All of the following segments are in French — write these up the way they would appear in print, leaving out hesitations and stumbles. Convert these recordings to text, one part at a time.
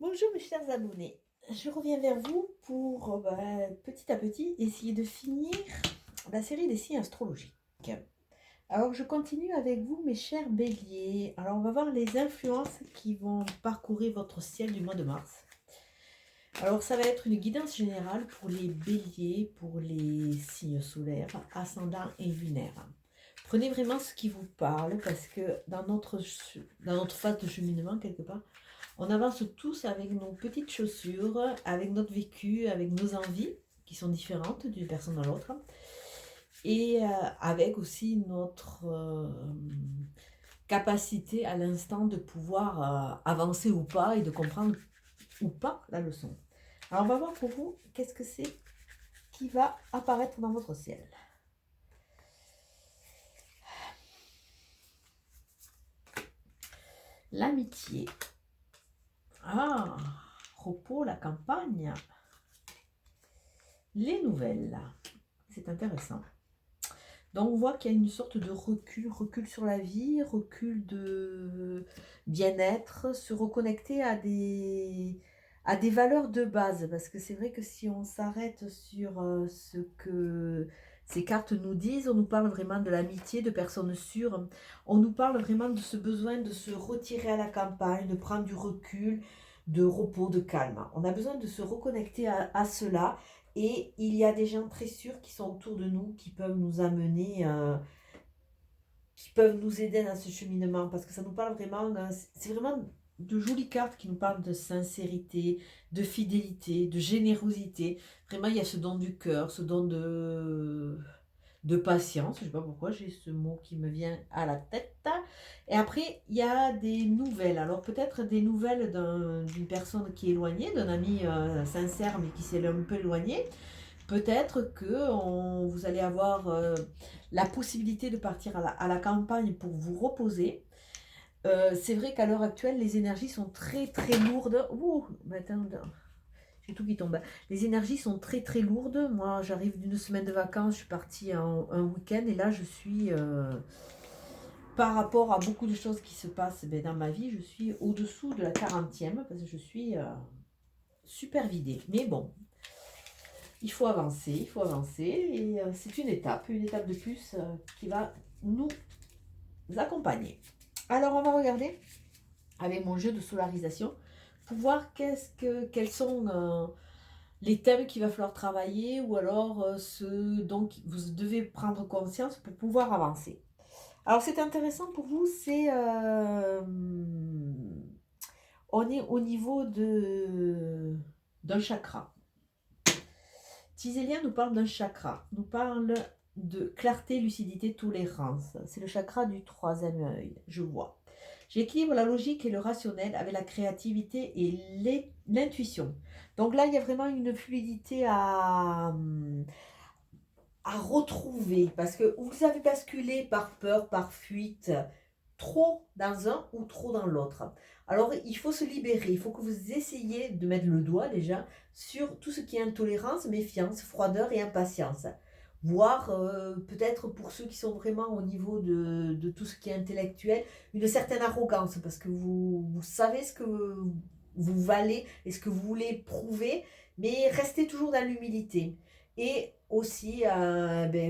Bonjour mes chers abonnés, je reviens vers vous pour petit à petit essayer de finir la série des signes astrologiques. Alors je continue avec vous mes chers béliers. Alors on va voir les influences qui vont parcourir votre ciel du mois de mars. Alors ça va être une guidance générale pour les béliers, pour les signes solaires, ascendants et lunaires. Prenez vraiment ce qui vous parle parce que dans notre phase de cheminement quelque part, on avance tous avec nos petites chaussures, avec notre vécu, avec nos envies qui sont différentes d'une personne à l'autre et avec aussi notre capacité à l'instant de pouvoir avancer ou pas et de comprendre ou pas la leçon. Alors on va voir pour vous qu'est-ce que c'est qui va apparaître dans votre ciel. L'amitié. Ah, repos, la campagne. Les nouvelles. C'est intéressant. Donc on voit qu'il y a une sorte de recul sur la vie, recul de bien-être, se reconnecter à des valeurs de base. Parce que c'est vrai que si on s'arrête sur ce que ces cartes nous disent, on nous parle vraiment de l'amitié, de personnes sûres, on nous parle vraiment de ce besoin de se retirer à la campagne, de prendre du recul, de repos, de calme. On a besoin de se reconnecter à cela. Et il y a des gens très sûrs qui sont autour de nous, qui peuvent nous amener, qui peuvent nous aider dans ce cheminement, parce que ça nous parle vraiment, c'est vraiment de jolies cartes qui nous parlent de sincérité, de fidélité, de générosité. Vraiment, il y a ce don du cœur, ce don de patience. Je ne sais pas pourquoi j'ai ce mot qui me vient à la tête. Et après, il y a des nouvelles. Alors peut-être des nouvelles d'une personne qui est éloignée, d'un ami sincère mais qui s'est un peu éloigné. Peut-être que vous allez avoir la possibilité de partir à la campagne pour vous reposer. C'est vrai qu'à l'heure actuelle, les énergies sont très très lourdes. Ouh, mais attends, j'ai tout qui tombe. Les énergies sont très très lourdes. Moi, j'arrive d'une semaine de vacances, je suis partie un week-end et là, je suis, par rapport à beaucoup de choses qui se passent dans ma vie, je suis au-dessous de la 40e parce que je suis super vidée. Mais bon, il faut avancer et c'est une étape de plus qui va nous accompagner. Alors, on va regarder avec mon jeu de solarisation pour voir quels sont les thèmes qu'il va falloir travailler ou alors ce dont vous devez prendre conscience pour pouvoir avancer. Alors, c'est intéressant pour vous, on est au niveau d'un chakra. Tisélia nous parle d'un chakra, nous parle de clarté, lucidité, tolérance. C'est le chakra du troisième œil, je vois. J'équilibre la logique et le rationnel avec la créativité et l'intuition. Donc là, il y a vraiment une fluidité à retrouver parce que vous avez basculé par peur, par fuite, trop dans un ou trop dans l'autre. Alors, il faut se libérer. Il faut que vous essayiez de mettre le doigt déjà sur tout ce qui est intolérance, méfiance, froideur et impatience. Voire peut-être pour ceux qui sont vraiment au niveau de tout ce qui est intellectuel, une certaine arrogance parce que vous savez ce que vous valez et ce que vous voulez prouver, mais restez toujours dans l'humilité. Et aussi,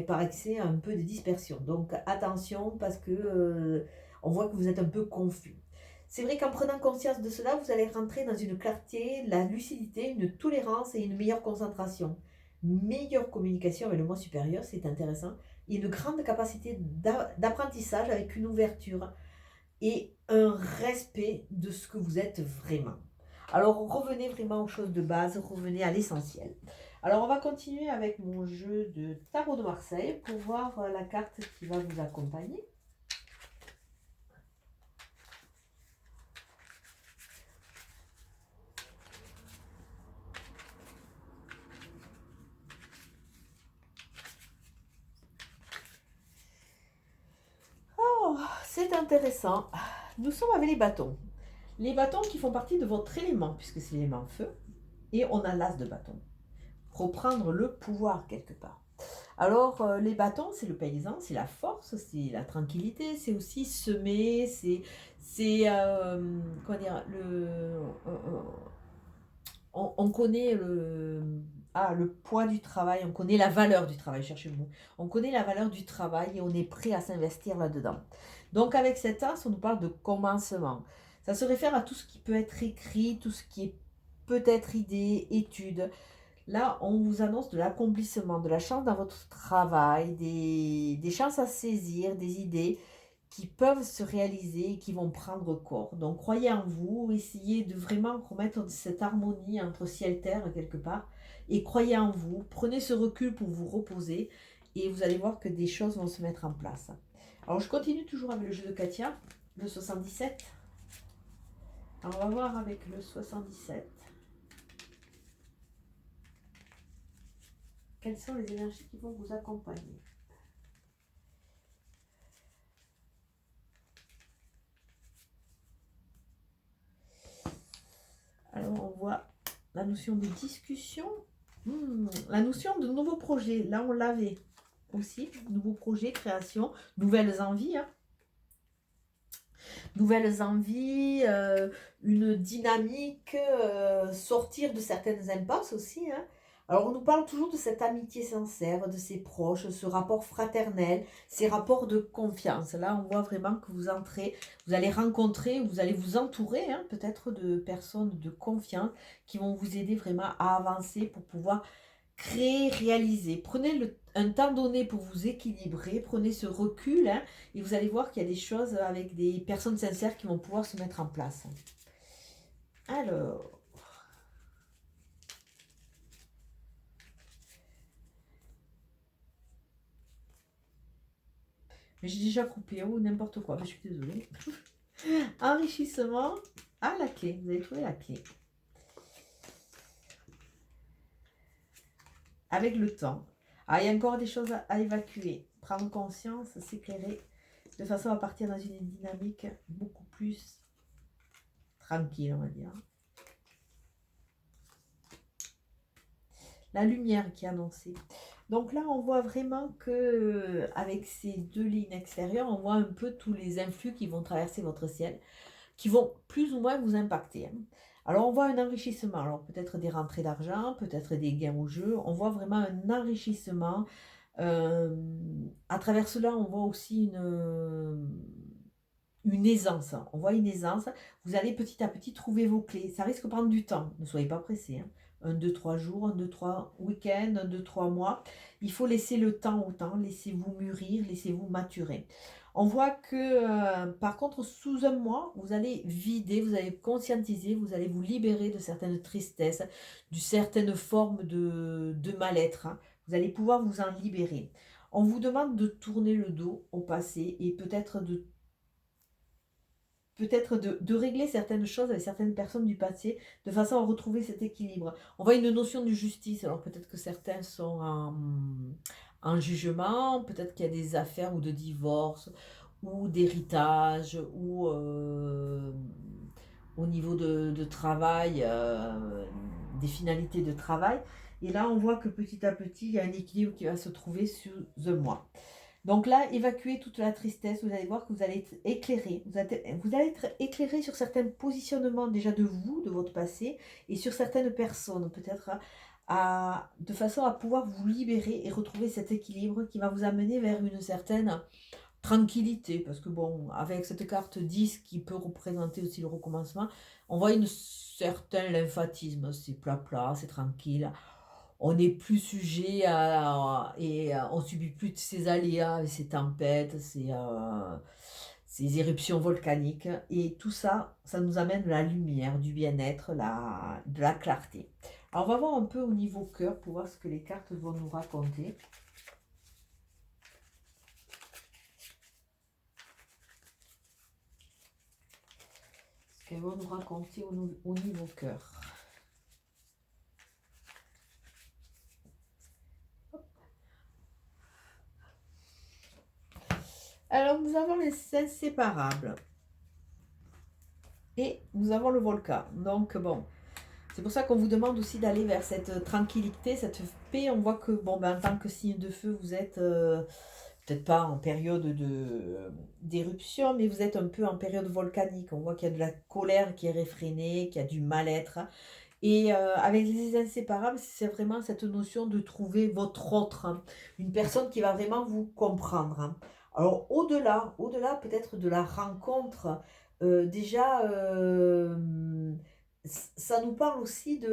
par excès, un peu de dispersion. Donc attention parce que on voit que vous êtes un peu confus. C'est vrai qu'en prenant conscience de cela, vous allez rentrer dans une clarté, la lucidité, une tolérance et une meilleure concentration. Meilleure communication avec le moi supérieur, c'est intéressant. Et une grande capacité d'apprentissage avec une ouverture et un respect de ce que vous êtes vraiment. Alors revenez vraiment aux choses de base, revenez à l'essentiel. Alors on va continuer avec mon jeu de tarot de Marseille pour voir la carte qui va vous accompagner. Oh, c'est intéressant. Nous sommes avec les bâtons. Les bâtons qui font partie de votre élément, puisque c'est l'élément feu. Et on a l'as de bâton. Reprendre le pouvoir quelque part. Alors, les bâtons, c'est le paysan, c'est la force, c'est la tranquillité, c'est aussi semer, c'est comment dire, on connaît le poids du travail, on connaît la valeur du travail, cherchez le mot. On connaît la valeur du travail et on est prêt à s'investir là-dedans. Donc avec cet as, on nous parle de commencement. Ça se réfère à tout ce qui peut être écrit, tout ce qui est peut-être idée, étude. Là, on vous annonce de l'accomplissement, de la chance dans votre travail, des chances à saisir, des idées qui peuvent se réaliser et qui vont prendre corps. Donc croyez en vous, essayez de vraiment remettre cette harmonie entre ciel et terre quelque part, et croyez en vous, prenez ce recul pour vous reposer, et vous allez voir que des choses vont se mettre en place. Alors je continue toujours avec le jeu de Katia, le 77. Alors on va voir avec le 77. Quelles sont les énergies qui vont vous accompagner? Alors, on voit la notion de discussion, la notion de nouveaux projets. Là, on l'avait aussi. Nouveaux projets, création, nouvelles envies. Nouvelles envies, une dynamique, sortir de certaines impasses aussi. Alors, on nous parle toujours de cette amitié sincère, de ses proches, ce rapport fraternel, ces rapports de confiance. Là, on voit vraiment que vous entrez, vous allez rencontrer, vous allez vous entourer peut-être de personnes de confiance qui vont vous aider vraiment à avancer pour pouvoir créer, réaliser. Prenez un temps donné pour vous équilibrer, prenez ce recul et vous allez voir qu'il y a des choses avec des personnes sincères qui vont pouvoir se mettre en place. Alors... Mais j'ai déjà coupé ou n'importe quoi, je suis désolée. Enrichissement à la clé, vous avez trouvé la clé. Avec le temps. Ah, il y a encore des choses à évacuer. Prendre conscience, s'éclairer, de façon à partir dans une dynamique beaucoup plus tranquille, on va dire. La lumière qui est annoncée. Donc là, on voit vraiment que avec ces deux lignes extérieures, on voit un peu tous les influx qui vont traverser votre ciel, qui vont plus ou moins vous impacter. Alors, on voit un enrichissement. Alors, peut-être des rentrées d'argent, peut-être des gains au jeu. On voit vraiment un enrichissement. À travers cela, on voit aussi une aisance. On voit une aisance. Vous allez petit à petit trouver vos clés. Ça risque de prendre du temps. Ne soyez pas pressés. 1, 2, 3 jours, 1, 2, 3 week-ends, 1, 2, 3 mois. Il faut laisser le temps au temps. Laissez-vous mûrir, laissez-vous maturer. On voit que, par contre, sous un mois, vous allez vider, vous allez conscientiser, vous allez vous libérer de certaines tristesses, de certaines formes de mal-être. Vous allez pouvoir vous en libérer. On vous demande de tourner le dos au passé et peut-être de régler certaines choses avec certaines personnes du passé de façon à retrouver cet équilibre. On voit une notion de justice. Alors peut-être que certains sont en jugement, peut-être qu'il y a des affaires ou de divorce ou d'héritage ou au niveau de travail, des finalités de travail. Et là, on voit que petit à petit, il y a un équilibre qui va se trouver sous un mois. Donc là, évacuez toute la tristesse, vous allez voir que vous allez être éclairé. Vous allez être éclairé sur certains positionnements déjà de vous, de votre passé, et sur certaines personnes, peut-être de façon à pouvoir vous libérer et retrouver cet équilibre qui va vous amener vers une certaine tranquillité. Parce que bon, avec cette carte 10 qui peut représenter aussi le recommencement, on voit un certain lymphatisme, c'est plat, c'est tranquille. On n'est plus sujet et on subit plus de ces aléas, ces tempêtes, ces éruptions volcaniques. Et tout ça, ça nous amène de la lumière, du bien-être, de la clarté. Alors on va voir un peu au niveau cœur pour voir ce que les cartes vont nous raconter. Ce qu'elles vont nous raconter au niveau cœur. Alors, nous avons les inséparables. Et nous avons le volcan. Donc, bon, c'est pour ça qu'on vous demande aussi d'aller vers cette tranquillité, cette paix. On voit que, bon, ben, en tant que signe de feu, vous êtes peut-être pas en période d'éruption, mais vous êtes un peu en période volcanique. On voit qu'il y a de la colère qui est réfrénée, qu'il y a du mal-être. Et avec les inséparables, c'est vraiment cette notion de trouver votre autre, hein, une personne qui va vraiment vous comprendre, hein. Alors au-delà peut-être de la rencontre, déjà, ça nous parle aussi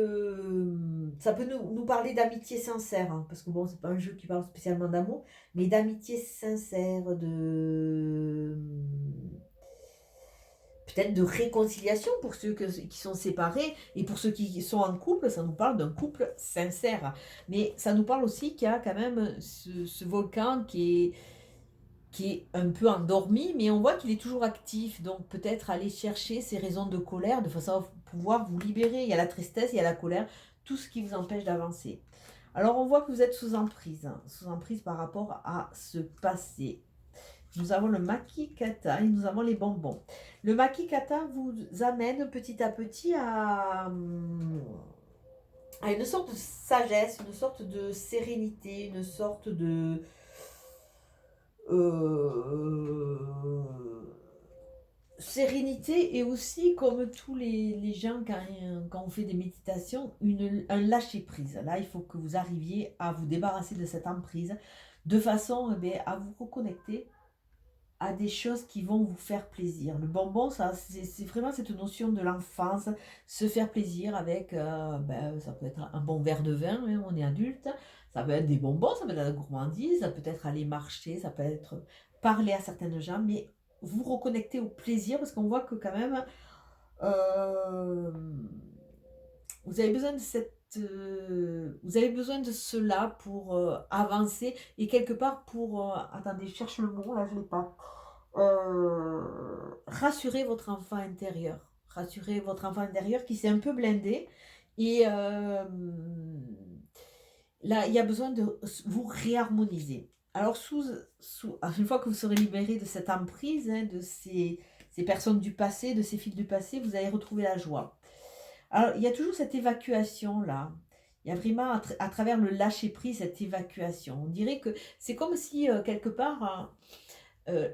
ça peut nous parler d'amitié sincère, hein, parce que bon, c'est pas un jeu qui parle spécialement d'amour, mais d'amitié sincère, peut-être de réconciliation pour ceux qui sont séparés et pour ceux qui sont en couple, ça nous parle d'un couple sincère. Mais ça nous parle aussi qu'il y a quand même ce volcan qui est un peu endormi, mais on voit qu'il est toujours actif. Donc peut-être aller chercher ces raisons de colère de façon à pouvoir vous libérer. Il y a la tristesse, il y a la colère, tout ce qui vous empêche d'avancer. Alors on voit que vous êtes sous emprise, hein, sous emprise par rapport à ce passé. Nous avons le makikata et nous avons les bonbons. Le makikata vous amène petit à petit à une sorte de sagesse, une sorte de sérénité, une sorte de euh, sérénité et aussi, comme tous les gens, quand on fait des méditations, un lâcher-prise. Là, il faut que vous arriviez à vous débarrasser de cette emprise de façon à vous reconnecter à des choses qui vont vous faire plaisir. Le bonbon, ça, c'est vraiment cette notion de l'enfance, se faire plaisir avec, ça peut être un bon verre de vin, hein, on est adulte, ça peut être des bonbons, ça peut être de la gourmandise, ça peut être aller marcher, ça peut être parler à certaines gens, mais vous reconnecter au plaisir, parce qu'on voit que quand même, euh, vous avez besoin de vous avez besoin de cela pour avancer et quelque part pour, attendez, je cherche le mot, là je l'ai pas. Rassurer votre enfant intérieur. Rassurer votre enfant intérieur qui s'est un peu blindé. Et là, il y a besoin de vous réharmoniser. Alors, une fois que vous serez libéré de cette emprise, hein, de ces personnes du passé, de ces fils du passé, vous allez retrouver la joie. Alors, il y a toujours cette évacuation-là. Il y a vraiment, à travers le lâcher-prise, cette évacuation. On dirait que c'est comme si, quelque part, hein,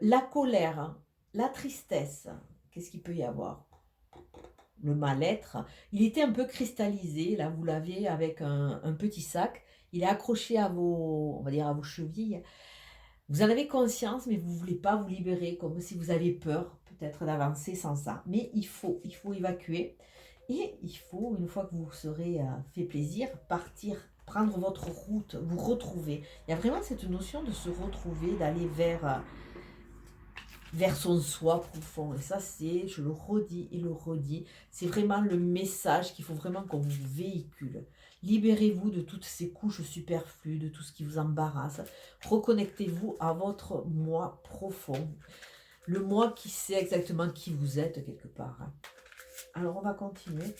la colère, hein, la tristesse, qu'est-ce qu'il peut y avoir? Le mal-être, il était un peu cristallisé. Là, vous l'avez avec un petit sac. Il est accroché à on va dire à vos chevilles. Vous en avez conscience, mais vous ne voulez pas vous libérer, comme si vous avez peur peut-être d'avancer sans ça. Mais il faut évacuer. Et il faut, une fois que vous serez fait plaisir, partir, prendre votre route, vous retrouver. Il y a vraiment cette notion de se retrouver, d'aller vers son soi profond. Et ça, je le redis et le redis, c'est vraiment le message qu'il faut vraiment qu'on vous véhicule. Libérez-vous de toutes ces couches superflues, de tout ce qui vous embarrasse. Reconnectez-vous à votre moi profond. Le moi qui sait exactement qui vous êtes quelque part. Alors, on va continuer.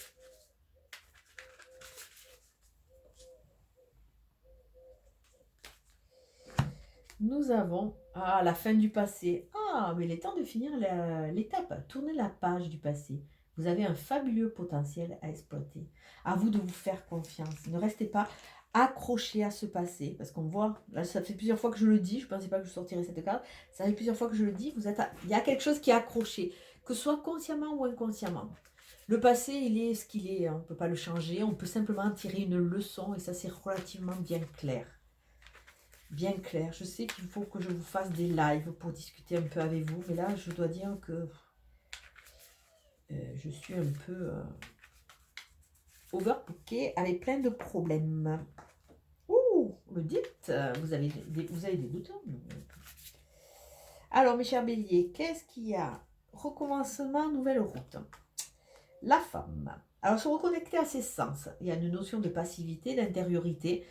Nous avons la fin du passé. Ah, mais il est temps de finir l'étape. Tournez la page du passé. Vous avez un fabuleux potentiel à exploiter. À vous de vous faire confiance. Ne restez pas accroché à ce passé. Parce qu'on voit, là, ça fait plusieurs fois que je le dis. Je ne pensais pas que je sortirais cette carte. Ça fait plusieurs fois que je le dis. Il y a quelque chose qui est accroché. Que ce soit consciemment ou inconsciemment. Le passé, il est ce qu'il est. On ne peut pas le changer. On peut simplement en tirer une leçon. Et ça, c'est relativement bien clair. Bien clair. Je sais qu'il faut que je vous fasse des lives pour discuter un peu avec vous, mais là, je dois dire que je suis un peu overbookée avec plein de problèmes. Ouh, le dites, vous avez des doutes, hein? Alors, mes chers béliers, qu'est-ce qu'il y a? Recommencement, nouvelle route. La femme. Alors, se reconnecter à ses sens. Il y a une notion de passivité, d'intériorité.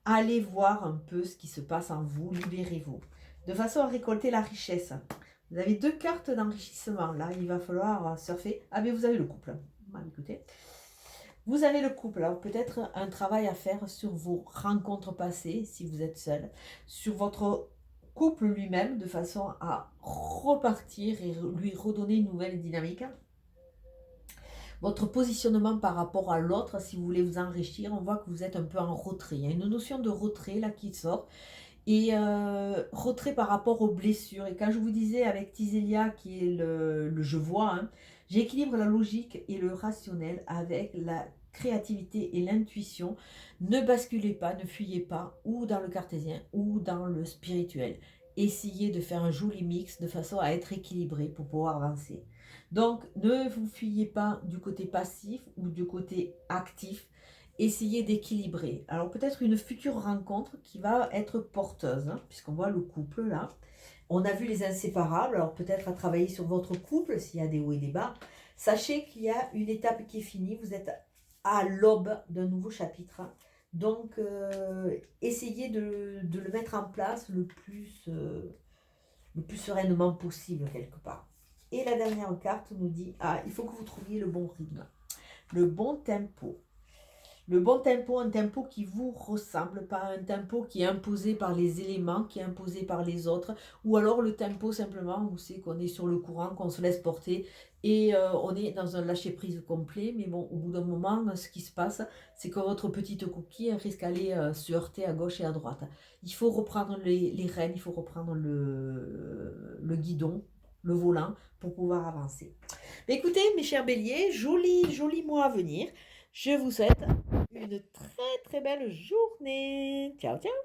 Allez voir un peu ce qui se passe en vous, libérez-vous. De façon à récolter la richesse. Vous avez 2 cartes d'enrichissement. Là, il va falloir surfer. Ah, mais vous avez le couple. Écoutez. Vous avez le couple. Alors, peut-être un travail à faire sur vos rencontres passées, si vous êtes seul. Sur votre couple lui-même, de façon à repartir et lui redonner une nouvelle dynamique. Votre positionnement par rapport à l'autre, si vous voulez vous enrichir, on voit que vous êtes un peu en retrait. Il y a une notion de retrait là qui sort. Et retrait par rapport aux blessures. Et quand je vous disais avec Tisélia, qui est le je vois, hein, j'équilibre la logique et le rationnel avec la créativité et l'intuition. Ne basculez pas, ne fuyez pas, ou dans le cartésien, ou dans le spirituel. Essayez de faire un joli mix de façon à être équilibré pour pouvoir avancer. Donc, ne vous fuyez pas du côté passif ou du côté actif. Essayez d'équilibrer. Alors, peut-être une future rencontre qui va être porteuse, hein, puisqu'on voit le couple là. On a vu les inséparables, alors peut-être à travailler sur votre couple s'il y a des hauts et des bas. Sachez qu'il y a une étape qui est finie, vous êtes à l'aube d'un nouveau chapitre. Donc, essayez de le mettre en place le plus sereinement possible quelque part. Et la dernière carte nous dit, il faut que vous trouviez le bon rythme, le bon tempo. Le bon tempo, un tempo qui vous ressemble, pas un tempo qui est imposé par les éléments, qui est imposé par les autres, ou alors le tempo simplement où c'est qu'on est sur le courant, qu'on se laisse porter et on est dans un lâcher-prise complet. Mais bon, au bout d'un moment, ce qui se passe, c'est que votre petite coquille risque d'aller se heurter à gauche et à droite. Il faut reprendre les rênes, il faut reprendre le guidon, le volant pour pouvoir avancer. Mais écoutez, mes chers béliers, joli mois à venir. Je vous souhaite une très très belle journée. Ciao, ciao.